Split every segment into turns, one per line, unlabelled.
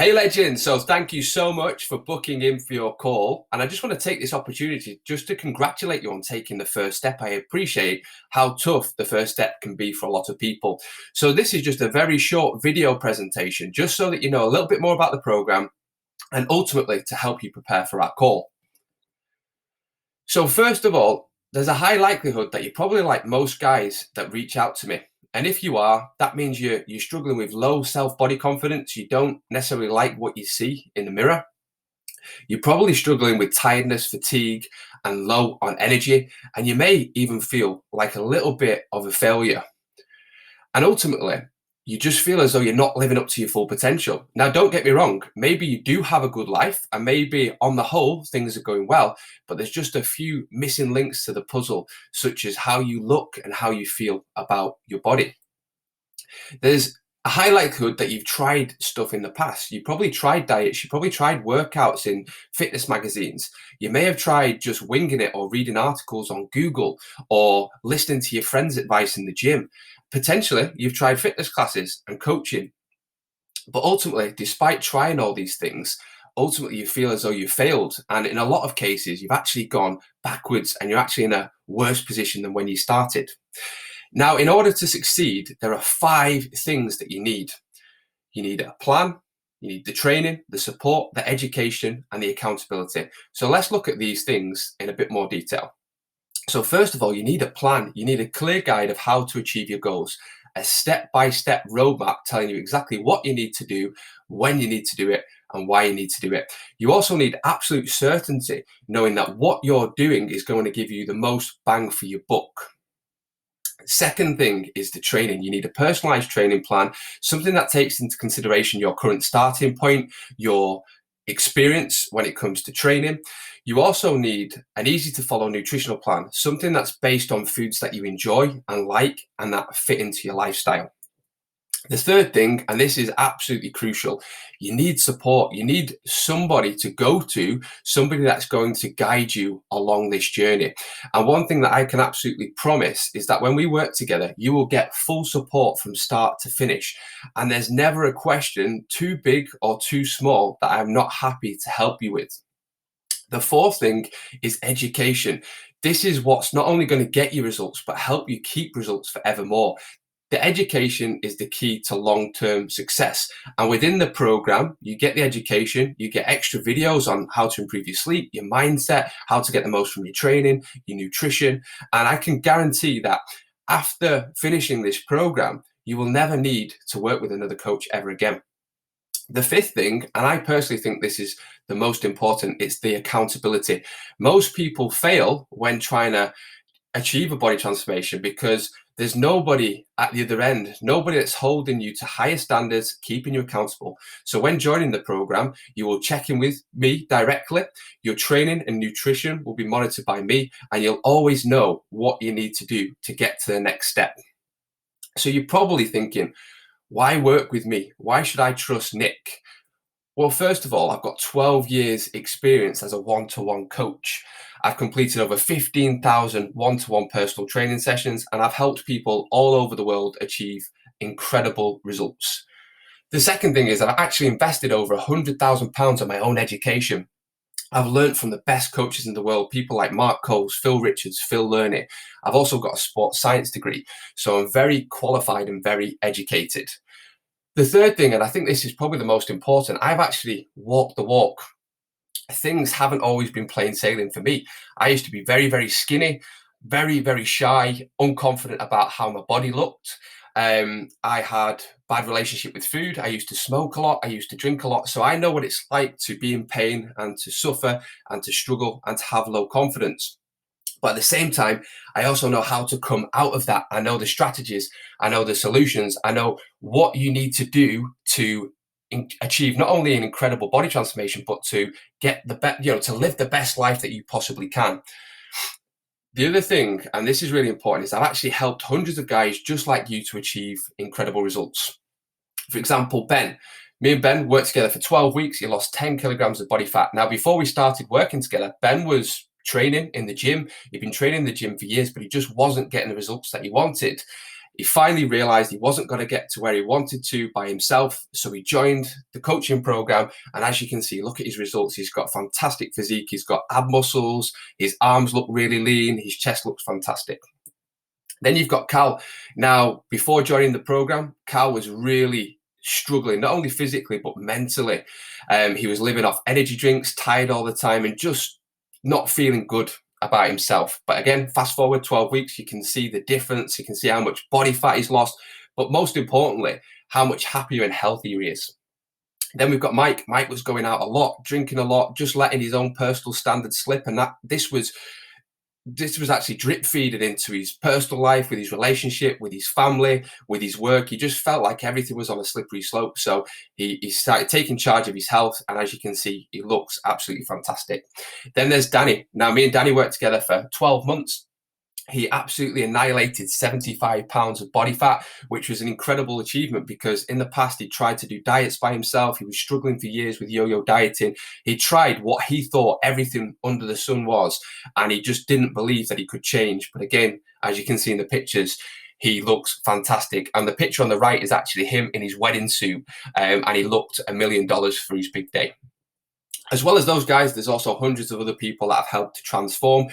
Hey legend, so thank you so much for booking in for your call. And I just want to take this opportunity just to congratulate you on taking the first step. I appreciate how tough the first step can be for a lot of people. So this is just a very short video presentation, just so that you know a little bit more about the program and ultimately to help you prepare for our call. So first of all, there's a high likelihood that you're probably like most guys that reach out to me. And if you are, that means you're struggling with low self-body confidence. You don't necessarily like what you see in the mirror. You're probably struggling with tiredness, fatigue, and low on energy. And you may even feel like a little bit of a failure. And ultimately, you just feel as though you're not living up to your full potential. Now, don't get me wrong, maybe you do have a good life, and maybe on the whole, things are going well, but there's just a few missing links to the puzzle, such as how you look and how you feel about your body. There's a high likelihood that you've tried stuff in the past. You probably tried diets, you probably tried workouts in fitness magazines. You may have tried just winging it or reading articles on Google or listening to your friends' advice in the gym. Potentially, you've tried fitness classes and coaching. But ultimately, despite trying all these things, ultimately you feel as though you failed. And in a lot of cases, you've actually gone backwards and you're actually in a worse position than when you started. Now, in order to succeed, there are 5 things that you need. You need a plan, you need the training, the support, the education, and the accountability. So let's look at these things in a bit more detail. So first of all, you need a plan. You need a clear guide of how to achieve your goals, a step-by-step roadmap telling you exactly what you need to do, when you need to do it, and why you need to do it. You also need absolute certainty, knowing that what you're doing is going to give you the most bang for your buck. Second thing is the training. You need a personalized training plan, something that takes into consideration your current starting point, your experience when it comes to training. You also need an easy to follow nutritional plan, something that's based on foods that you enjoy and like and that fit into your lifestyle. The third thing, and this is absolutely crucial, you need support. You need somebody to go to, somebody that's going to guide you along this journey. And one thing that I can absolutely promise is that when we work together, you will get full support from start to finish. And there's never a question too big or too small that I'm not happy to help you with. The fourth thing is education. This is what's not only going to get you results, but help you keep results forevermore. The education is the key to long-term success. And within the program, you get the education, you get extra videos on how to improve your sleep, your mindset, how to get the most from your training, your nutrition. And I can guarantee that after finishing this program, you will never need to work with another coach ever again. The fifth thing, and I personally think this is the most important, it's the accountability. Most people fail when trying to achieve a body transformation because there's nobody at the other end, nobody that's holding you to higher standards, keeping you accountable. So when joining the program, you will check in with me directly. Your training and nutrition will be monitored by me, and you'll always know what you need to do to get to the next step. So you're probably thinking, why work with me? Why should I trust Nick? Well, first of all, I've got 12 years experience as a one-to-one coach. I've completed over 15,000 one-to-one personal training sessions, and I've helped people all over the world achieve incredible results. The second thing is I've actually invested over £100,000 in my own education. I've learned from the best coaches in the world, people like Mark Coles, Phil Richards, Phil Learney. I've also got a sports science degree, so I'm very qualified and very educated. The third thing, and I think this is probably the most important, I've actually walked the walk. Things haven't always been plain sailing for me. I used to be very, very skinny, very, very shy, unconfident about how my body looked. I had bad relationship with food. I used to smoke a lot. I used to drink a lot. So I know what it's like to be in pain and to suffer and to struggle and to have low confidence. But at the same time, I also know how to come out of that. I know the strategies. I know the solutions. I know what you need to do to achieve not only an incredible body transformation, but to get the best, to live the best life that you possibly can. The other thing, and this is really important, is I've actually helped hundreds of guys just like you to achieve incredible results. For example, Ben. Me and Ben worked together for 12 weeks. He lost 10 kilograms of body fat. Now, before we started working together, Ben was training in the gym. He'd been training in the gym for years, but he just wasn't getting the results that he wanted. He finally realized he wasn't going to get to where he wanted to by himself. So he joined the coaching program. And as you can see, look at his results. He's got fantastic physique. He's got ab muscles. His arms look really lean. His chest looks fantastic. Then you've got Cal. Now, before joining the program, Cal was really struggling, not only physically, but mentally. He was living off energy drinks, tired all the time, and just not feeling good about himself. But again, fast forward 12 weeks, you can see the difference. You can see how much body fat he's lost, but most importantly, how much happier and healthier he is. Then we've got Mike. Mike was going out a lot, drinking a lot, just letting his own personal standards slip. And this was actually drip feeding into his personal life, with his relationship, with his family, with his work. He just felt like everything was on a slippery slope. So he started taking charge of his health. And as you can see, he looks absolutely fantastic. Then there's Danny. Now, me and Danny worked together for 12 months. He absolutely annihilated 75 pounds of body fat, which was an incredible achievement because in the past he tried to do diets by himself. He was struggling for years with yo-yo dieting. He tried what he thought everything under the sun was, and he just didn't believe that he could change. But again, as you can see in the pictures, he looks fantastic. And the picture on the right is actually him in his wedding suit, and he looked $1 million for his big day. As well as those guys, there's also hundreds of other people that have helped to transform.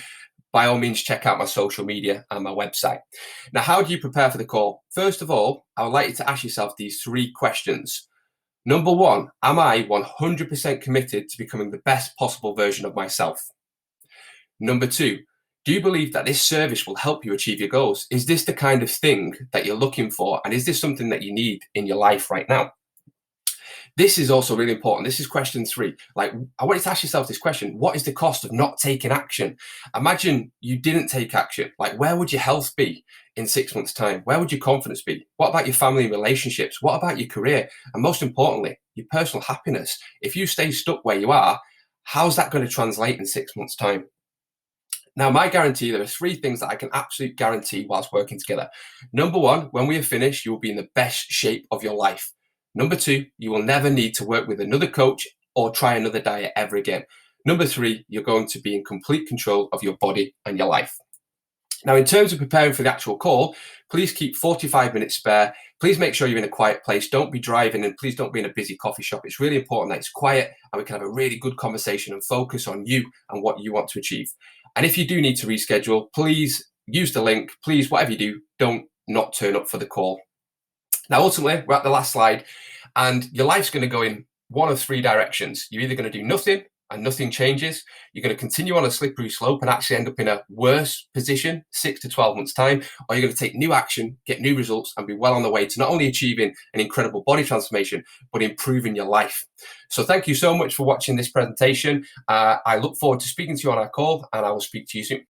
By all means, check out my social media and my website. Now, how do you prepare for the call? First of all, I would like you to ask yourself these 3 questions. Number 1, am I 100% committed to becoming the best possible version of myself? Number 2, do you believe that this service will help you achieve your goals? Is this the kind of thing that you're looking for? And is this something that you need in your life right now? This is also really important. This is question 3. Like, I want you to ask yourself this question. What is the cost of not taking action? Imagine you didn't take action. Like, where would your health be in 6 months' time? Where would your confidence be? What about your family and relationships? What about your career? And most importantly, your personal happiness. If you stay stuck where you are, how's that going to translate in 6 months' time? Now, my guarantee, there are 3 things that I can absolutely guarantee whilst working together. Number 1, when we are finished, you will be in the best shape of your life. Number 2, you will never need to work with another coach or try another diet ever again. Number 3, you're going to be in complete control of your body and your life. Now, in terms of preparing for the actual call, please keep 45 minutes spare. Please make sure you're in a quiet place. Don't be driving, and please don't be in a busy coffee shop. It's really important that it's quiet and we can have a really good conversation and focus on you and what you want to achieve. And if you do need to reschedule, please use the link. Please, whatever you do, don't not turn up for the call. Now, ultimately, we're at the last slide, and your life's going to go in one of 3 directions. You're either going to do nothing and nothing changes. You're going to continue on a slippery slope and actually end up in a worse position 6 to 12 months' time, or you're going to take new action, get new results, and be well on the way to not only achieving an incredible body transformation, but improving your life. So thank you so much for watching this presentation. I look forward to speaking to you on our call, and I will speak to you soon.